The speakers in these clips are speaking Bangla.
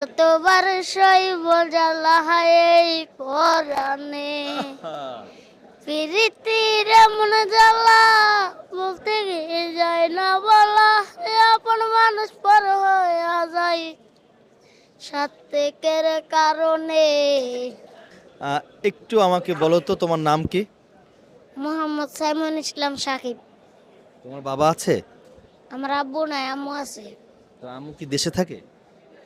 তোবার সইব জ্বালা এই পরাণে প্রীতির এমন জ্বালা বলতে গিয়ে যায় না বলা এ আপন মানুষ পর হয়ে যায় সত্যের কারণে। একটু আমাকে বলো তো তোমার নাম কি? মোহাম্মদ সাইমুল ইসলাম সাকিব। তোমার বাবা আছে? আমার আব্বু নাই, আম্মু আছে। তো আম্মু কি দেশে থাকে?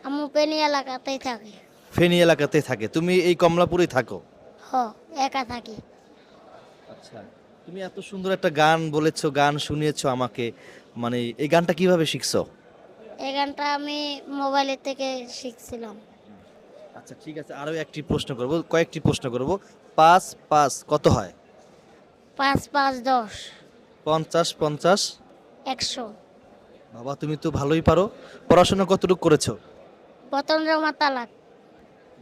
আম্মু পেনি এলাকাতেই থাকে। ফেনী এলাকাতে থাকে, তুমি এই কমলাপুরেই থাকো? হ, একা থাকি। আচ্ছা, তুমি এত সুন্দর একটা গান বলেছো, গান শুনিয়েছো আমাকে, মানে এই গানটা কিভাবে শিখছো? এই গানটা আমি মোবাইলের থেকে শিখছিলাম। আচ্ছা ঠিক আছে, আরো একটি প্রশ্ন করব, কয়েকটি প্রশ্ন করব। ৫ ৫ কত হয়? ৫ ৫ ১০ ৫০ ৫০। ১০০। বাবা তুমি তো ভালোই পারো। পড়াশোনা কতটুকু করেছো? প্রথম জমা তালাক।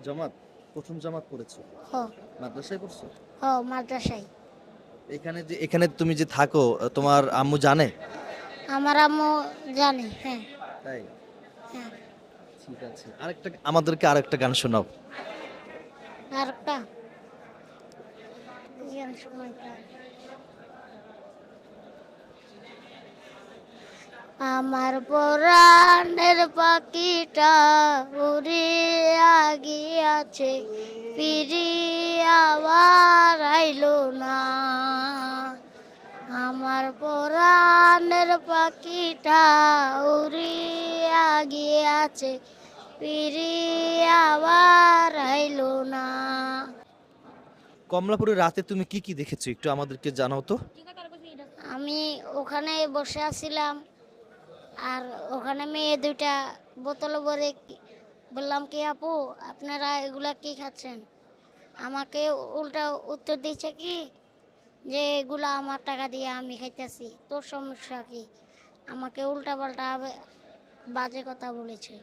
জামাত, প্রথম জামাত পড়েছো? হ মাদ্রাসায় পড়ছো? হ মাদ্রাসায়। এখানে তুমি যে থাকো, তোমার আম্মু জানে? আমার আম্মু জানে, হ্যাঁ। তাই? হ্যাঁ। ঠিক আছে, আমাদেরকে আরেকটা গান শোনাও। আর একটা জ্ঞান সময়টা। আমার পরাণের পাখিটা উড়িয়া গিয়াছে ফিরি আবার আইলো না। আমার পরাণের পাখিটা উড়িয়া গিয়াছে ফিরি আবার আইলো না। কমলাপুরে রাতে তুমি কি কি দেখেছো একটু আমাদেরকে জানাও তো। আমি ওখানে বসে আছিলাম, আর ওখানে মেয়ে দুইটা বোতল ভরে বললাম কি আপু আপনারা এগুলা কি খাচ্ছেন? আমাকে উল্টা উত্তর দিচ্ছে কি যে এগুলা আমার টাকা দিয়ে আমি খাইতেছি, তোর সমস্যা কি? আমাকে উল্টা পাল্টা বাজে কথা বলেছে।